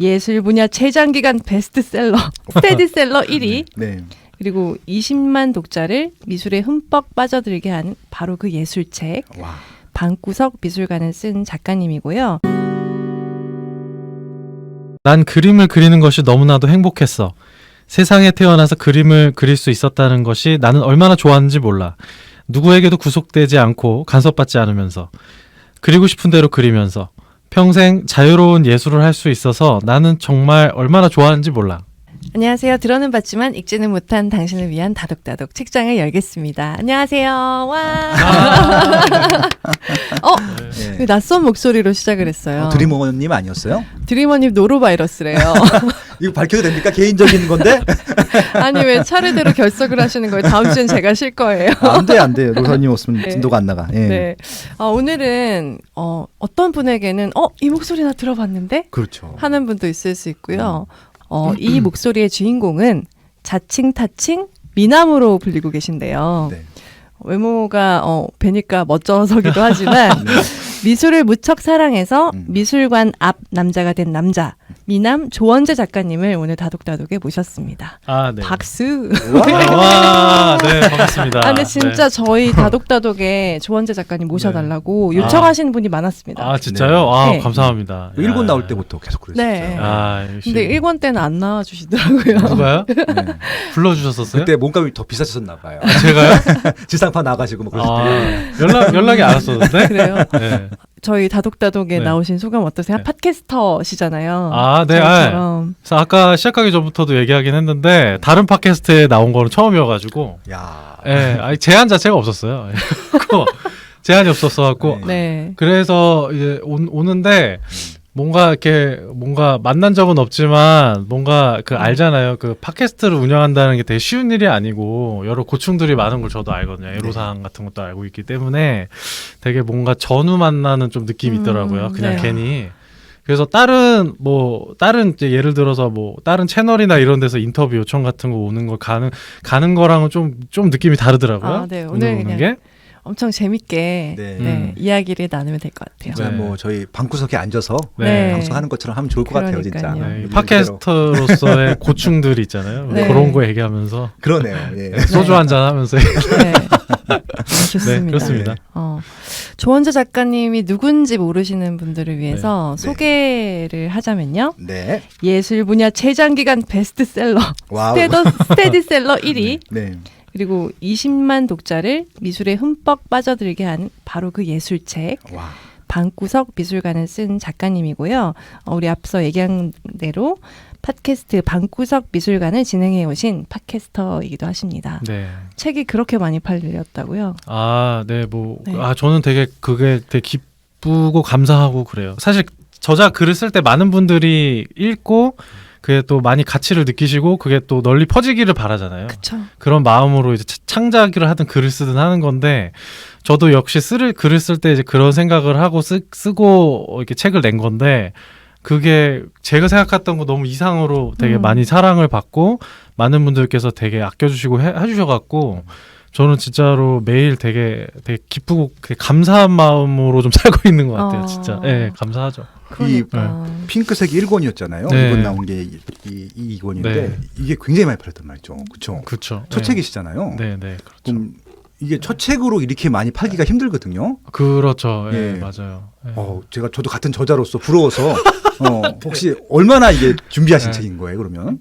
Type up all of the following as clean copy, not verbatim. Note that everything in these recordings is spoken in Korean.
예술 분야 최장기간 베스트셀러, 스테디셀러 1위. 네. 그리고 20만 독자를 미술에 흠뻑 빠져들게 한 바로 그 예술책. 와. 방구석 미술관을 쓴 작가님이고요. 난 그림을 그리는 것이 너무나도 행복했어. 세상에 태어나서 그림을 그릴 수 있었다는 것이 나는 얼마나 좋았는지 몰라. 누구에게도 구속되지 않고 간섭받지 않으면서 그리고 싶은 대로 그리면서 평생 자유로운 예술을 할 수 있어서 나는 정말 얼마나 좋아하는지 몰라. 안녕하세요. 들어는 봤지만 읽지는 못한 당신을 위한 다독다독 책장을 열겠습니다. 안녕하세요. 와. 네. 낯선 목소리로 시작을 했어요. 드리머님 아니었어요? 드리머님 노로바이러스래요. 이거 밝혀도 됩니까? 개인적인 건데? 아니 왜 차례대로 결석을 하시는 거예요? 다음 주엔 제가 쉴 거예요. 안 돼, 안 돼. 노사님 없으면 네. 진도가 안 나가. 예. 네. 오늘은 어떤 분에게는 이 목소리 나 들어봤는데? 그렇죠. 하는 분도 있을 수 있고요. 이 목소리의 주인공은 자칭 타칭 미남으로 불리고 계신데요. 네. 외모가 뵈니까 멋져서기도 하지만 네. 미술을 무척 사랑해서 미술관 앞 남자가 된 남자 미남 조원재 작가님을 오늘 다독다독에 모셨습니다. 아, 네. 박수. 와, 네, 반갑습니다. 근데 진짜 저희 다독다독에 조원재 작가님 모셔달라고 요청하시는 분이 많았습니다. 아, 진짜요? 아, 네. 감사합니다. 일본 야. 나올 때부터 계속 그랬었죠. 네. 아, 역시. 근데 1권 때는 안 나와주시더라고요. 누가요? 네. 불러주셨었어요? 그때 몸값이 더 비싸졌나 봐요. 제가요? 지상파 나가시고 뭐 그러실 때. 연락이 안 왔었는데? 그래요? 네. 저희 다독다독에 네. 나오신 소감 어떠세요? 네. 팟캐스터시잖아요. 아, 네. 저희처럼. 그래서 아까 시작하기 전부터도 얘기하긴 했는데 다른 팟캐스트에 나온 거는 처음이어가지고 야. 아니, 제한 자체가 없었어요. 제한이 없었어갖고 네. 그래서 이제 오는데 뭔가 만난 적은 없지만 뭔가 알잖아요. 그 팟캐스트를 운영한다는 게 되게 쉬운 일이 아니고 여러 고충들이 많은 걸 저도 알거든요. 애로사항 같은 것도 알고 있기 때문에 되게 뭔가 전후 만나는 좀 느낌이 있더라고요. 그냥 네. 괜히. 그래서 다른 이제 예를 들어서 다른 채널이나 이런 데서 인터뷰 요청 같은 거 오는 거 가는 거랑은 좀 느낌이 다르더라고요. 아, 네. 오늘 오는 그냥 게. 엄청 재밌게 네. 이야기를 나누면 될 것 같아요. 진짜 네. 뭐 저희 방구석에 앉아서 네. 방송하는 것처럼 하면 좋을 것 같아요, 진짜. 그러니까요. 네, 이 팟캐스터로서의 고충들이 있잖아요. 네. 그런 거 얘기하면서 그러네요. 예. 소주 한잔 하면서 네. 좋습니다. 네, 그렇습니다. 조원재 작가님이 누군지 모르시는 분들을 위해서 네. 소개를 하자면요. 네. 예술 분야 최장기간 베스트셀러, 와우. 스테디셀러 1위, 네. 그리고 20만 독자를 미술에 흠뻑 빠져들게 한 바로 그 예술책 와. 방구석 미술관을 쓴 작가님이고요. 우리 앞서 얘기한 대로 팟캐스트 방구석 미술관을 진행해 오신 팟캐스터이기도 하십니다. 네. 책이 그렇게 많이 팔렸다고요? 아, 네, 네. 저는 그게 되게 기쁘고 감사하고 그래요. 사실 저자 글을 쓸 때 많은 분들이 읽고 그게 또 많이 가치를 느끼시고 그게 또 널리 퍼지기를 바라잖아요. 그쵸. 그런 마음으로 이제 창작을 하든 글을 쓰든 하는 건데 저도 역시 글을 쓸 때 이제 그런 생각을 하고 쓰고 이렇게 책을 낸 건데 그게 제가 생각했던 거 너무 이상으로 되게 많이 사랑을 받고 많은 분들께서 되게 아껴주시고 해주셔갖고 저는 진짜로 매일 되게 기쁘고 되게 감사한 마음으로 좀 살고 있는 것 같아요. 진짜. 네, 감사하죠. 그러니까. 핑크색이 1권이었잖아요. 네. 이번 나온 게 이 2권인데 네. 이게 굉장히 많이 팔렸단 말이죠. 그렇죠. 그렇죠. 첫 책이시잖아요. 네, 네, 그렇죠. 그럼 이게 첫 책으로 이렇게 많이 팔기가 힘들거든요. 그렇죠. 예, 예. 맞아요. 예. 저도 같은 저자로서 부러워서 혹시 얼마나 이게 준비하신 네. 책인 거예요, 그러면?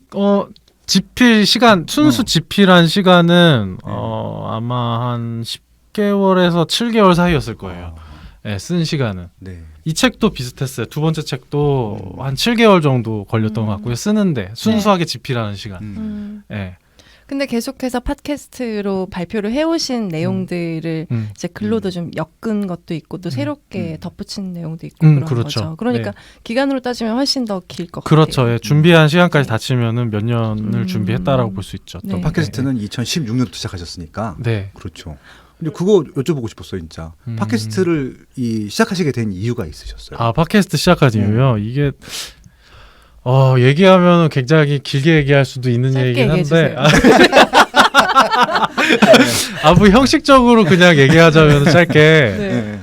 집필 시간, 순수 집필한 시간은 아마 한 10개월에서 7개월 사이였을 거예요. 네, 쓴 시간은. 네. 이 책도 비슷했어요. 두 번째 책도 한 7개월 정도 걸렸던 것 같고요. 쓰는데 순수하게 집필하는 시간. 네. 근데 계속해서 팟캐스트로 발표를 해오신 내용들을 이제 글로도 좀 엮은 것도 있고 또 새롭게 덧붙인 내용도 있고 그런 그렇죠. 거죠. 그러니까 네. 기간으로 따지면 훨씬 더 길 것 그렇죠. 같아요. 예. 준비한 시간까지 다 치면은 몇 년을 준비했다라고 볼 수 있죠. 네. 팟캐스트는 2016년부터 시작하셨으니까. 네. 그렇죠. 근데 그거 여쭤보고 싶었어요, 진짜. 팟캐스트를 시작하시게 된 이유가 있으셨어요? 아, 팟캐스트 시작한 이유요? 이게 얘기하면 굉장히 길게 얘기할 수도 있는 짧게 얘기긴 한데 얘기해주세요. 뭐 형식적으로 그냥 얘기하자면 짧게 네.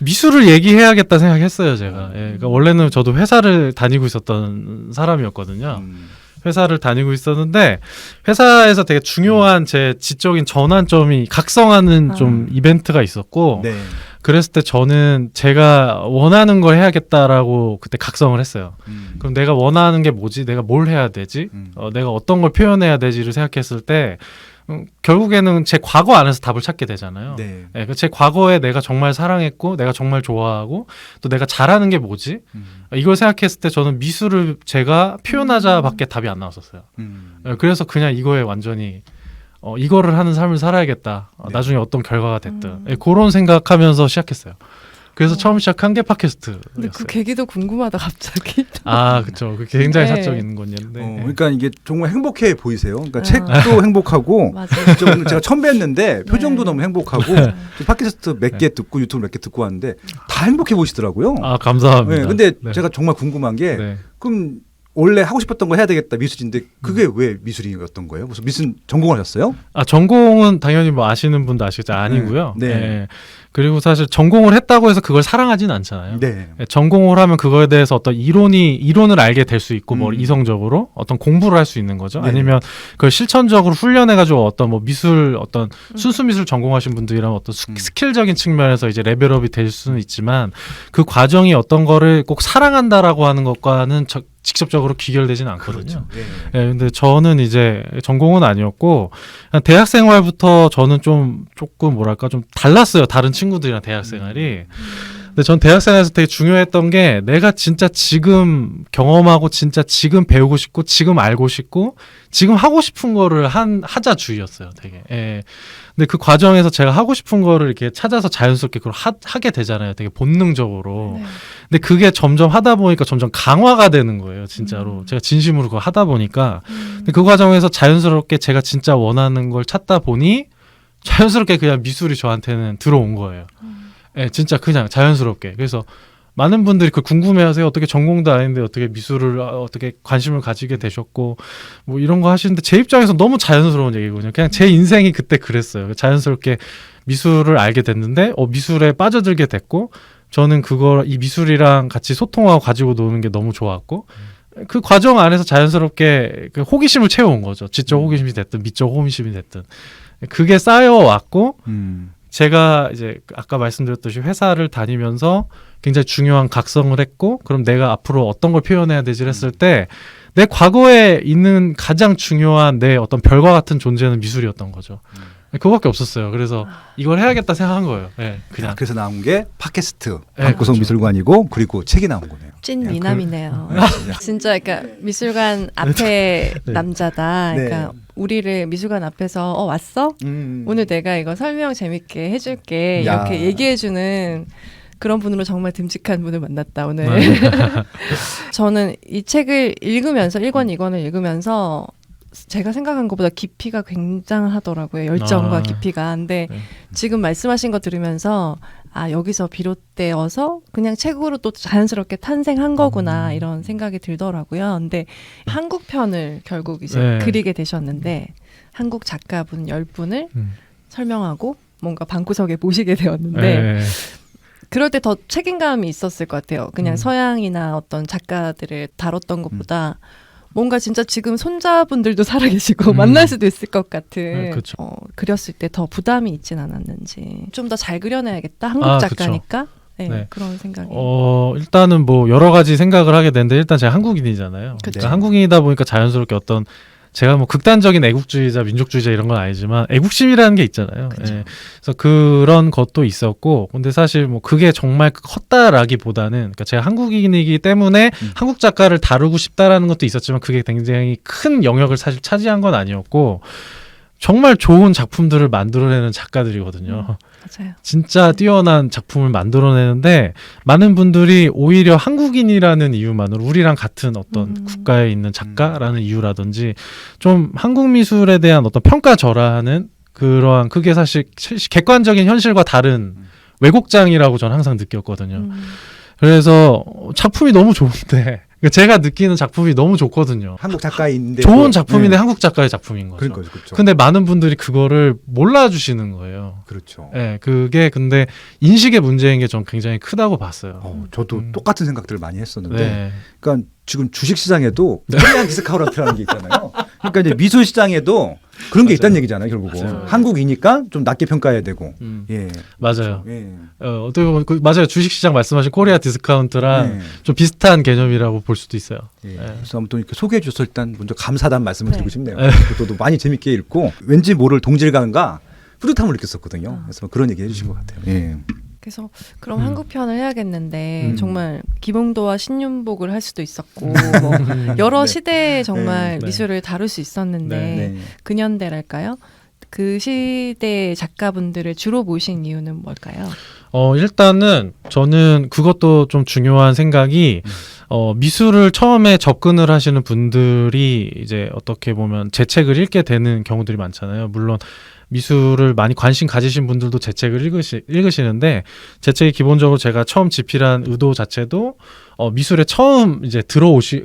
미술을 얘기해야겠다 생각했어요, 제가. 예, 그러니까 원래는 저도 회사를 다니고 있었던 사람이었거든요. 회사를 다니고 있었는데 회사에서 되게 중요한 제 지적인 전환점이 각성하는 좀 이벤트가 있었고 네. 그랬을 때 저는 제가 원하는 걸 해야겠다라고 그때 각성을 했어요. 그럼 내가 원하는 게 뭐지? 내가 뭘 해야 되지? 내가 어떤 걸 표현해야 되지를 생각했을 때 결국에는 제 과거 안에서 답을 찾게 되잖아요. 네. 네, 제 과거에 내가 정말 사랑했고 내가 정말 좋아하고 또 내가 잘하는 게 뭐지? 이걸 생각했을 때 저는 미술을 제가 표현하자밖에 답이 안 나왔었어요. 네, 그래서 그냥 이거에 완전히 이거를 하는 삶을 살아야겠다. 네. 나중에 어떤 결과가 됐든 네, 그런 생각하면서 시작했어요. 그래서 처음 시작한 게 팟캐스트였어요. 근데 그 계기도 궁금하다 갑자기. 아, 그렇죠. 그 굉장히 네. 사적인 건데. 그러니까 이게 정말 행복해 보이세요. 그러니까 책도 행복하고 맞아요. 저 오늘 제가 처음 뵀는데 표정도 네. 너무 행복하고 저 팟캐스트 몇 개 듣고 유튜브 몇 개 듣고 왔는데 다 행복해 보이시더라고요. 아, 감사합니다. 네, 근데 네. 제가 정말 궁금한 게 네. 그럼 원래 하고 싶었던 거 해야 되겠다 미술인데 그게 왜 미술이었던 거예요? 무슨 미술 전공을 하셨어요? 아, 전공은 당연히 뭐 아시는 분도 아시겠죠. 아니고요. 네. 네. 그리고 사실 전공을 했다고 해서 그걸 사랑하진 않잖아요. 네. 전공을 하면 그거에 대해서 어떤 이론을 알게 될 수 있고 뭐 이성적으로 어떤 공부를 할 수 있는 거죠. 네. 아니면 그걸 실천적으로 훈련해가지고 어떤 뭐 미술 어떤 순수 미술 전공하신 분들이랑 어떤 스킬적인 측면에서 이제 레벨업이 될 수는 있지만 그 과정이 어떤 거를 꼭 사랑한다라고 하는 것과는 직접적으로 귀결되지는 않거든요. 그렇죠. 네. 예, 근데 저는 이제 전공은 아니었고 그냥 대학 생활부터 저는 조금 뭐랄까 좀 달랐어요. 다른 친구들이랑 대학 생활이. 근데 전 대학 생활에서 되게 중요했던 게 내가 진짜 지금 경험하고 진짜 지금 배우고 싶고 지금 알고 싶고 지금 하고 싶은 거를 하자 주의였어요. 되게. 예. 근데 그 과정에서 제가 하고 싶은 거를 이렇게 찾아서 자연스럽게 그걸 하게 되잖아요. 되게 본능적으로. 네. 근데 그게 점점 하다 보니까 점점 강화가 되는 거예요. 진짜로. 제가 진심으로 그거 하다 보니까. 근데 그 과정에서 자연스럽게 제가 진짜 원하는 걸 찾다 보니 자연스럽게 그냥 미술이 저한테는 들어온 거예요. 예, 진짜 그냥 자연스럽게. 그래서 많은 분들이 그 궁금해하세요. 어떻게 전공도 아닌데 어떻게 미술을 어떻게 관심을 가지게 되셨고 뭐 이런 거 하시는데 제 입장에서 너무 자연스러운 얘기거든요. 그냥 제 인생이 그때 그랬어요. 자연스럽게 미술을 알게 됐는데 미술에 빠져들게 됐고 저는 이 미술이랑 같이 소통하고 가지고 노는 게 너무 좋았고 그 과정 안에서 자연스럽게 그 호기심을 채워온 거죠. 지적 호기심이 됐든 미적 호기심이 됐든 그게 쌓여왔고 제가 이제 아까 말씀드렸듯이 회사를 다니면서 굉장히 중요한 각성을 했고 그럼 내가 앞으로 어떤 걸 표현해야 되지 했을 때 내 과거에 있는 가장 중요한 내 어떤 별과 같은 존재는 미술이었던 거죠. 그거밖에 없었어요. 그래서 이걸 해야겠다 생각한 거예요. 네, 그냥. 그래서 나온 게 팟캐스트 네, 방구석 그렇죠. 미술관이고 그리고 책이 나온 거네요. 찐 야, 미남이네요. 진짜. 진짜 그러니까 미술관 앞에 네. 남자다. 그러니까 네. 우리를 미술관 앞에서 왔어? 오늘 내가 이거 설명 재밌게 해줄게. 야. 이렇게 얘기해주는 그런 분으로 정말 듬직한 분을 만났다 오늘. 저는 이 책을 읽으면서 1권 2권을 읽으면서 제가 생각한 것보다 깊이가 굉장하더라고요. 열정과 깊이가. 근데 네. 지금 말씀하신 거 들으면서 여기서 비롯되어서 그냥 책으로 또 자연스럽게 탄생한 거구나 이런 생각이 들더라고요. 근데 한국 편을 결국 이제 네. 그리게 되셨는데 한국 작가분 10분을 설명하고 뭔가 방구석에 모시게 되었는데 네. 그럴 때 더 책임감이 있었을 것 같아요. 그냥 서양이나 어떤 작가들을 다뤘던 것보다 뭔가 진짜 지금 손자분들도 살아계시고 만날 수도 있을 것 같은 네, 그쵸. 그렸을 때 더 부담이 있진 않았는지 좀 더 잘 그려내야겠다. 한국 아, 작가니까 네, 네. 그런 생각이. 일단은 뭐 여러 가지 생각을 하게 되는데 일단 제가 한국인이잖아요. 그쵸. 그러니까 한국인이다 보니까 자연스럽게 어떤 제가 뭐 극단적인 애국주의자, 민족주의자 이런 건 아니지만 애국심이라는 게 있잖아요. 예. 그래서 그런 것도 있었고, 근데 사실 뭐 그게 정말 컸다라기보다는, 그러니까 제가 한국인이기 때문에 한국 작가를 다루고 싶다라는 것도 있었지만 그게 굉장히 큰 영역을 사실 차지한 건 아니었고, 정말 좋은 작품들을 만들어내는 작가들이거든요. 맞아요. 진짜 뛰어난 작품을 만들어내는데 많은 분들이 오히려 한국인이라는 이유만으로 우리랑 같은 어떤 국가에 있는 작가라는 이유라든지 좀 한국 미술에 대한 어떤 평가절하하는 그러한 그게 사실 객관적인 현실과 다른 왜곡장이라고 저는 항상 느꼈거든요. 그래서 작품이 너무 좋은데 그러니까 제가 느끼는 작품이 너무 좋거든요. 한국 작가인데 좋은 작품인데 한국 작가의 작품인 거죠. 그러니까 그렇죠. 근데 많은 분들이 그거를 몰라주시는 거예요. 그렇죠. 네, 그게 근데 인식의 문제인 게 전 굉장히 크다고 봤어요. 저도 똑같은 생각들을 많이 했었는데, 네. 그러니까 지금 주식 시장에도 코리안 디스카운트라는 게 있잖아요. 그러니까 이제 미술 시장에도 그런 게 맞아요. 있다는 얘기잖아요, 결국은. 맞아요. 한국이니까 좀 낮게 평가해야 되고. 예. 맞아요. 그렇죠. 예. 어떻게 보면 맞아요. 주식시장 말씀하신 코리아 디스카운트랑 예. 좀 비슷한 개념이라고 볼 수도 있어요. 예. 예. 그래서 아무튼 이렇게 소개해 주셔서 일단 먼저 감사하다는 말씀을 네. 드리고 싶네요. 네. 저도 많이 재밌게 읽고 왠지 모를 동질감과 뿌듯함을 느꼈었거든요. 그래서 그런 얘기 해주신 것 같아요. 예. 그래서 그럼 한국 편을 해야겠는데 음. 정말 기봉도와 신윤복을 할 수도 있었고 뭐 여러 네. 시대에 정말 네. 미술을 다룰 수 있었는데 네. 네. 근현대랄까요? 그 시대의 작가분들을 주로 모신 이유는 뭘까요? 일단은 저는 그것도 좀 중요한 생각이 미술을 처음에 접근을 하시는 분들이 이제 어떻게 보면 제 책을 읽게 되는 경우들이 많잖아요. 물론 미술을 많이 관심 가지신 분들도 제 책을 읽으시는데 제 책이 기본적으로 제가 처음 집필한 의도 자체도 미술에 처음 이제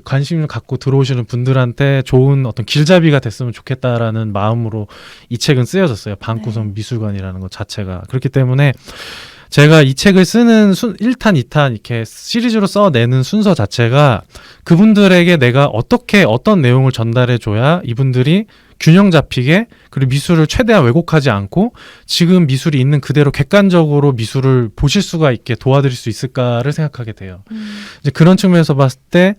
관심을 갖고 들어오시는 분들한테 좋은 어떤 길잡이가 됐으면 좋겠다라는 마음으로 이 책은 쓰여졌어요. 방구석 미술관이라는 것 자체가. 그렇기 때문에 제가 이 책을 쓰는 1탄, 2탄 이렇게 시리즈로 써내는 순서 자체가 그분들에게 내가 어떤 내용을 전달해줘야 이분들이 균형 잡히게 그리고 미술을 최대한 왜곡하지 않고 지금 미술이 있는 그대로 객관적으로 미술을 보실 수가 있게 도와드릴 수 있을까를 생각하게 돼요. 이제 그런 측면에서 봤을 때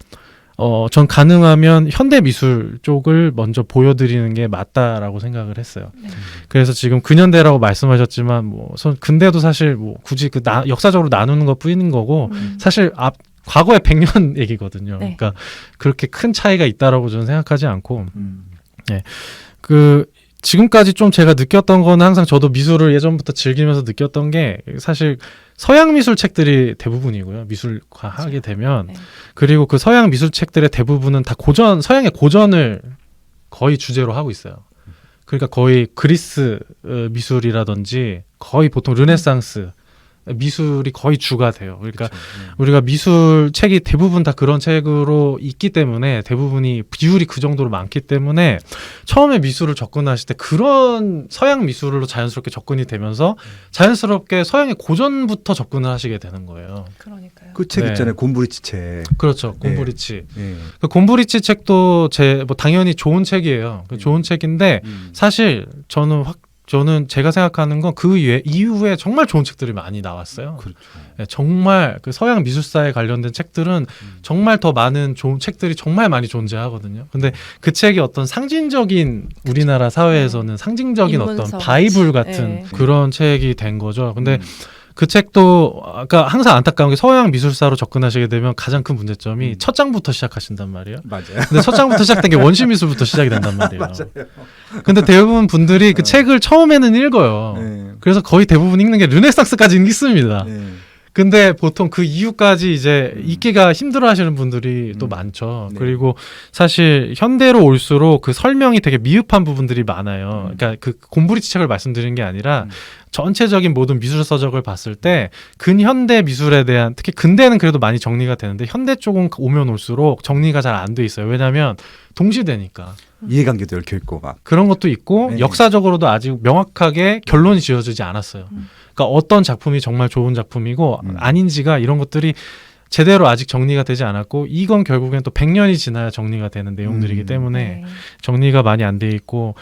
전 가능하면 현대 미술 쪽을 먼저 보여드리는 게 맞다라고 생각을 했어요. 네. 그래서 지금 근현대라고 말씀하셨지만 근대도 사실 굳이 역사적으로 나누는 것 뿐인 거고 사실 과거의 100년 얘기거든요. 네. 그러니까 그렇게 큰 차이가 있다라고 저는 생각하지 않고 음. 지금까지 좀 제가 느꼈던 거는 항상 저도 미술을 예전부터 즐기면서 느꼈던 게 사실 서양 미술 책들이 대부분이고요. 미술과 하게 되면 네. 그리고 그 서양 미술 책들의 대부분은 다 서양의 고전을 거의 주제로 하고 있어요. 그러니까 거의 그리스 미술이라든지 거의 보통 르네상스 미술이 거의 주가 돼요. 그러니까 그렇죠. 우리가 미술 책이 대부분 다 그런 책으로 있기 때문에 대부분이 비율이 그 정도로 많기 때문에 처음에 미술을 접근하실 때 그런 서양 미술로 자연스럽게 접근이 되면서 자연스럽게 서양의 고전부터 접근을 하시게 되는 거예요. 그러니까요. 그 책 네. 있잖아요. 곰브리치 책. 그렇죠. 네. 곰브리치. 예. 그 곰브리치 책도 당연히 좋은 책이에요. 좋은 책인데 사실 저는 제가 생각하는 건 그 이후에 정말 좋은 책들이 많이 나왔어요. 그렇죠. 네, 정말 그 서양 미술사에 관련된 책들은 정말 더 많은 좋은 책들이 정말 많이 존재하거든요. 근데 그 책이 어떤 상징적인 우리나라 사회에서는 상징적인 어떤 인문서 바이블 같이. 같은 네. 그런 책이 된 거죠. 근데 그 책도 아까 항상 안타까운 게 서양 미술사로 접근하시게 되면 가장 큰 문제점이 첫 장부터 시작하신단 말이에요. 맞아요. 근데 첫 장부터 시작된 게 원시 미술부터 시작이 된단 말이에요. 맞아요. 근데 대부분 분들이 그 책을 처음에는 읽어요. 네. 그래서 거의 대부분 읽는 게 르네상스까지 읽습니다. 네. 근데 보통 그 이후까지 이제 읽기가 힘들어 하시는 분들이 또 많죠. 네. 그리고 사실 현대로 올수록 그 설명이 되게 미흡한 부분들이 많아요. 그러니까 그 곰브리치 책을 말씀드리는 게 아니라 전체적인 모든 미술 서적을 봤을 때 근현대 미술에 대한 특히 근대는 그래도 많이 정리가 되는데 현대 쪽은 오면 올수록 정리가 잘 안 돼 있어요. 왜냐하면 동시대니까. 이해관계도 얽혀 있고 막. 그런 것도 있고 네. 역사적으로도 아직 명확하게 결론이 지어지지 않았어요. 그러니까 어떤 작품이 정말 좋은 작품이고 아닌지가 이런 것들이 제대로 아직 정리가 되지 않았고 이건 결국엔 또 100년이 지나야 정리가 되는 내용들이기 때문에 네. 정리가 많이 안 돼 있고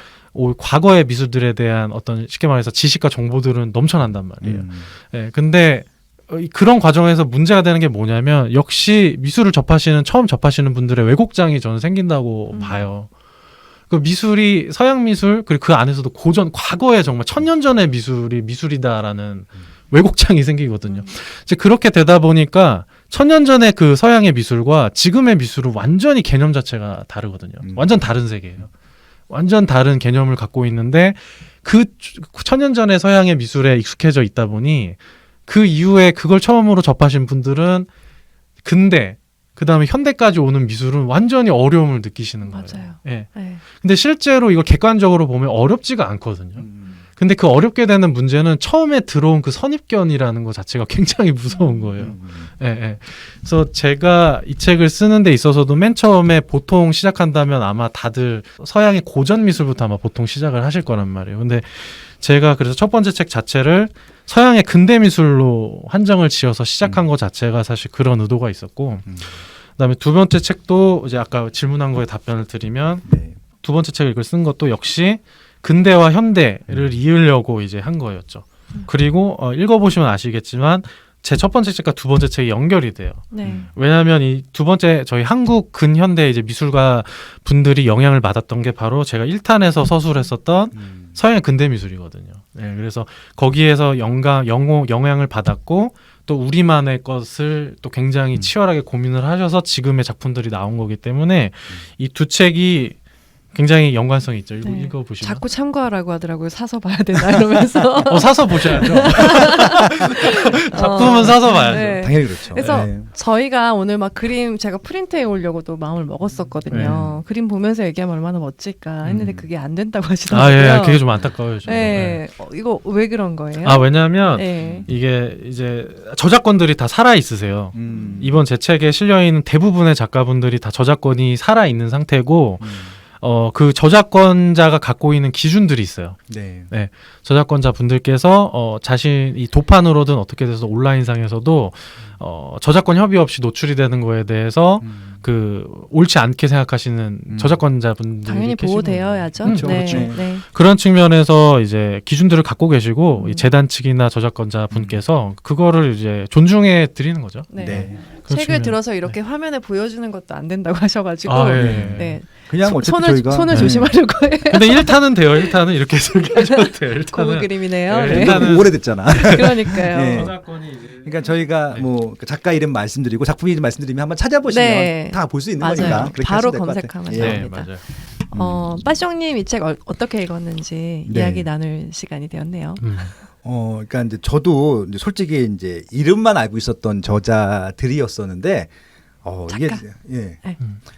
과거의 미술들에 대한 어떤 쉽게 말해서 지식과 정보들은 넘쳐난단 말이에요. 예, 근데 그런 과정에서 문제가 되는 게 뭐냐면 역시 미술을 처음 접하시는 분들의 왜곡장이 저는 생긴다고 봐요. 그 미술이 서양 미술 그리고 그 안에서도 과거에 정말 1000년 전의 미술이 미술이다라는 왜곡장이 생기거든요. 이제 그렇게 되다 보니까 1000년 전의 그 서양의 미술과 지금의 미술은 완전히 개념 자체가 다르거든요. 완전 다른 세계예요. 완전 다른 개념을 갖고 있는데 그 1000년 전의 서양의 미술에 익숙해져 있다 보니 그 이후에 그걸 처음으로 접하신 분들은 근대 그다음에 현대까지 오는 미술은 완전히 어려움을 느끼시는 거예요. 맞아요. 예. 네. 근데 실제로 이걸 객관적으로 보면 어렵지가 않거든요. 근데 그 어렵게 되는 문제는 처음에 들어온 그 선입견이라는 것 자체가 굉장히 무서운 거예요. 예, 예. 그래서 제가 이 책을 쓰는 데 있어서도 맨 처음에 보통 시작한다면 아마 다들 서양의 고전 미술부터 아마 보통 시작을 하실 거란 말이에요. 근데 제가 그래서 첫 번째 책 자체를 서양의 근대 미술로 한정을 지어서 시작한 것 자체가 사실 그런 의도가 있었고, 그다음에 두 번째 책도 이제 아까 질문한 거에 답변을 드리면 네. 두 번째 책을 쓴 것도 역시 근대와 현대를 이으려고 이제 한 거였죠. 그리고 읽어보시면 아시겠지만 제 첫 번째 책과 두 번째 책이 연결이 돼요. 네. 왜냐하면 이 두 번째 저희 한국 근현대 이제 미술가 분들이 영향을 받았던 게 바로 제가 1탄에서 서술했었던 서양의 근대 미술이거든요. 네, 그래서 거기에서 영향을 받았고 또 우리만의 것을 또 굉장히 치열하게 고민을 하셔서 지금의 작품들이 나온 거기 때문에 이 두 책이 굉장히 연관성이 있죠. 네. 읽어보시면. 자꾸 참고하라고 하더라고요. 사서 봐야 되나 이러면서. 사서 보셔야죠. 작품은 사서 봐야죠. 네. 당연히 그렇죠. 그래서 네. 저희가 오늘 막 그림 제가 프린트해 오려고도 마음을 먹었었거든요. 그림 보면서 얘기하면 얼마나 멋질까 했는데 그게 안 된다고 하시더라고요. 아, 예, 그게 좀 안타까워요. 좀. 네. 이거 왜 그런 거예요? 아, 왜냐하면 네. 이게 이제 저작권들이 다 살아 있으세요. 음. 이번 제 책에 실려 있는 대부분의 작가분들이 다 저작권이 살아 있는 상태고, 그 저작권자가 갖고 있는 기준들이 있어요. 네. 저작권자 분들께서 자신 이 도판으로든 어떻게 돼서 온라인상에서도 저작권 협의 없이 노출이 되는 거에 대해서 그 옳지 않게 생각하시는 저작권자분들이 당연히 계시는 보호되어야죠. 그렇죠, 네. 그렇죠. 네. 그런 측면에서 이제 기준들을 갖고 계시고 이 재단 측이나 저작권자 분께서 그거를 이제 존중해 드리는 거죠. 네. 네. 그런 책을 측면. 들어서 이렇게 화면에 보여주는 것도 안 된다고 하셔가지고 아, 예. 네. 그냥 어쨌든 손을 저희가 손을 네. 조심하려고 해요. 근데 1탄은 돼요. 1탄은 이렇게 소개하셔도 돼요. 1탄은. 고급 그림이네요. 네, 네. 일단- 너무 오래됐잖아. 그러니까요. 네. 저작권이 이제 그러니까 저희가 네. 뭐 작가 이름 말씀드리고 작품 이름 말씀드리면 한번 찾아보시면 네. 다 볼 수 있는 맞아요. 거니까 그렇게 바로 하시면 될것 같아요. 검색하면 예. 네, 됩니다. 맞아요. 빠숑님 이 책 어떻게 읽었는지 네. 이야기 나눌 시간이 되었네요. 그러니까 이제 저도 이제 솔직히 이제 이름만 알고 있었던 저자들이었었는데, 이게 작가? 예. 네.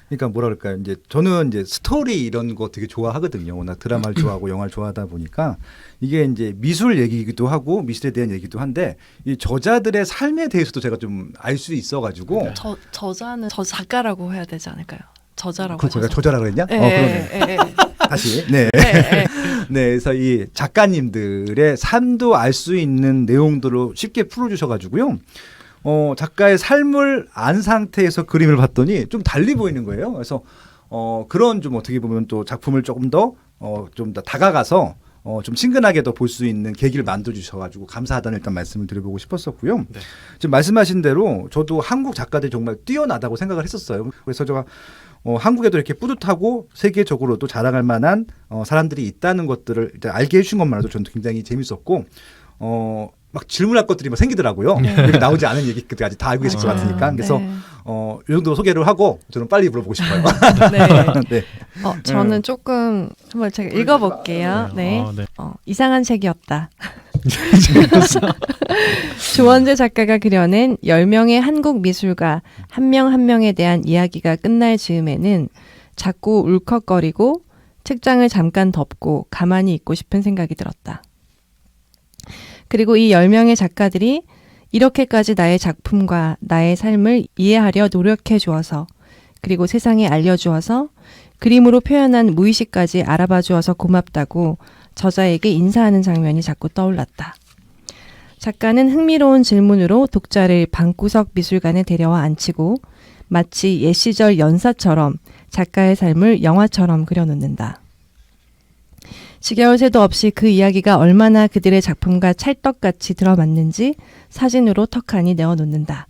그러니까 뭐라 그럴까요? 이제 저는 이제 스토리 이런 거 되게 좋아하거든요. 워낙 드라마를 좋아하고 영화를 좋아하다 보니까 이게 이제 미술 얘기이기도 하고 미술에 대한 얘기도 한데 이 저자들의 삶에 대해서도 제가 좀 알 수 있어가지고. 저자는 저 작가라고 해야 되지 않을까요? 저자라고 그 제가 하셔서. 저자라 그랬냐? 네, 그러네. 네, 네. 다시. 네. 네, 네. 네, 그래서 이 작가님들의 삶도 알 수 있는 내용들을 쉽게 풀어주셔가지고요. 작가의 삶을 안 상태에서 그림을 봤더니 좀 달리 보이는 거예요. 그래서 그런 좀 어떻게 보면 또 작품을 조금 더 좀 더 다가가서 좀 친근하게 더 볼 수 있는 계기를 만들어주셔가지고 감사하다는 일단 말씀을 드려보고 싶었었고요. 네. 지금 말씀하신 대로 저도 한국 작가들이 정말 뛰어나다고 생각을 했었어요. 그래서 제가 한국에도 이렇게 뿌듯하고 세계적으로도 자랑할 만한 사람들이 있다는 것들을 일단 알게 해주신 것만으로도 저는 굉장히 재밌었고 막 질문할 것들이 막 생기더라고요. 여기 나오지 않은 얘기까지 아직 다 알고 계실 것 맞아요. 같으니까. 그래서 네. 이 정도 소개를 하고 저는 빨리 물어보고 싶어요. 네. 네. 저는 조금 한번 제가 읽어볼게요. 네. 네. 이상한 책이었다. 조원재 작가가 그려낸 10명의 한국 미술가 한 명 한 명에 대한 이야기가 끝날 즈음에는 자꾸 울컥거리고 책장을 잠깐 덮고 가만히 있고 싶은 생각이 들었다. 그리고 이 10명의 작가들이 이렇게까지 나의 작품과 나의 삶을 이해하려 노력해 주어서, 그리고 세상에 알려주어서, 그림으로 표현한 무의식까지 알아봐 주어서 고맙다고 저자에게 인사하는 장면이 자꾸 떠올랐다. 작가는 흥미로운 질문으로 독자를 방구석 미술관에 데려와 앉히고 마치 옛 시절 연사처럼 작가의 삶을 영화처럼 그려놓는다. 지겨울 새도 없이 그 이야기가 얼마나 그들의 작품과 찰떡같이 들어맞는지 사진으로 턱하니 내어놓는다.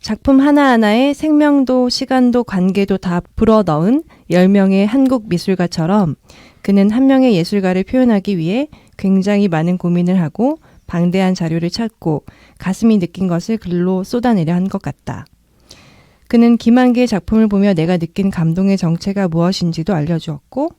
작품 하나하나에 생명도 시간도 관계도 다 불어넣은 10명의 한국 미술가처럼 그는 한 명의 예술가를 표현하기 위해 굉장히 많은 고민을 하고 방대한 자료를 찾고 가슴이 느낀 것을 글로 쏟아내려 한 것 같다. 그는 김한계의 작품을 보며 내가 느낀 감동의 정체가 무엇인지도 알려주었고,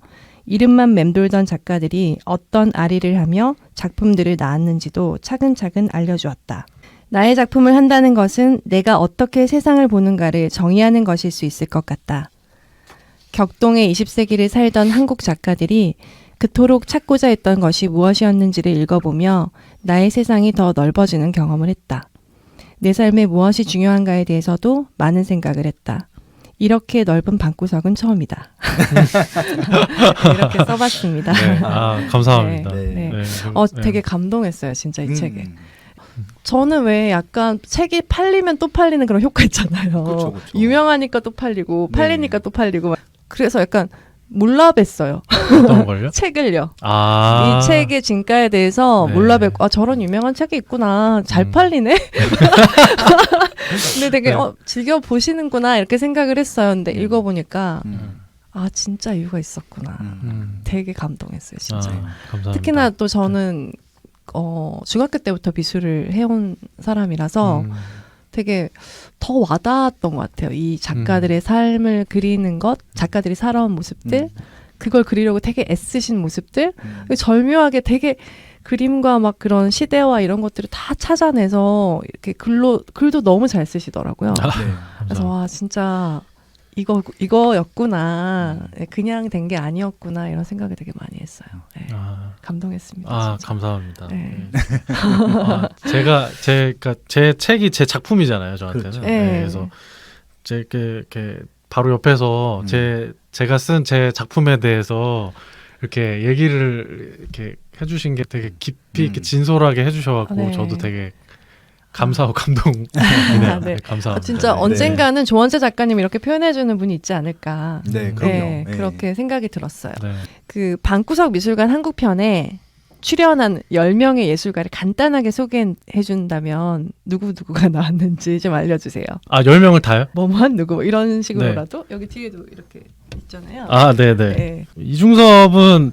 이름만 맴돌던 작가들이 어떤 아리를 하며 작품들을 낳았는지도 차근차근 알려주었다. 나의 작품을 한다는 것은 내가 어떻게 세상을 보는가를 정의하는 것일 수 있을 것 같다. 격동의 20세기를 살던 한국 작가들이 그토록 찾고자 했던 것이 무엇이었는지를 읽어보며 나의 세상이 더 넓어지는 경험을 했다. 내 삶에 무엇이 중요한가에 대해서도 많은 생각을 했다. 이렇게 넓은 방구석은 처음이다. 이렇게 써봤습니다. 네. 감사합니다. 네. 네. 네. 되게 감동했어요, 진짜 이 책에. 음. 저는 왜 약간 책이 팔리면 또 팔리는 그런 효과 있잖아요. 그쵸. 유명하니까 또 팔리고 네. 팔리니까 또 팔리고 그래서 약간 몰라뵀어요. 어떤 걸요? 책을요. 아. 이 책의 진가에 대해서 네. 몰라뵙고 저런 유명한 책이 있구나. 잘 팔리네. 근데 되게 네. 즐겨 보시는구나 이렇게 생각을 했어요. 근데 읽어보니까 음. 진짜 이유가 있었구나. 되게 감동했어요, 진짜. 감사합니다. 특히나 또 저는 중학교 때부터 미술을 해온 사람이라서 되게 더 와닿았던 것 같아요. 이 작가들의 삶을 그리는 것, 작가들이 살아온 모습들, 그걸 그리려고 되게 애쓰신 모습들, 절묘하게 되게 그림과 막 그런 시대와 이런 것들을 다 찾아내서 이렇게 글도 너무 잘 쓰시더라고요. 네. 그래서 와 진짜 이거였구나. 그냥 된 게 아니었구나 이런 생각을 되게 많이 했어요. 네. 감동했습니다. 진짜. 감사합니다. 네. 제 책이 제 작품이잖아요, 저한테는. 그렇죠. 네. 그래서 이렇게 바로 옆에서 제가 쓴 제 작품에 대해서 이렇게 얘기를 이렇게 해주신 게 되게 깊이 이렇게 진솔하게 해주셔갖고 네. 저도 되게 감사하고 감동이네요. 네. 감사합니다. 진짜 네. 언젠가는 조원재 작가님 이렇게 표현해주는 분이 있지 않을까. 네, 그럼요. 네, 네. 그렇게 생각이 들었어요. 네. 그 방구석 미술관 한국편에 출연한 10명의 예술가를 간단하게 소개해준다면 누구가 나왔는지 좀 알려주세요. 10명을 다요? 뭐뭐한 누구 뭐 이런 식으로라도 여기 뒤에도 이렇게 있잖아요. 네네. 네. 이중섭은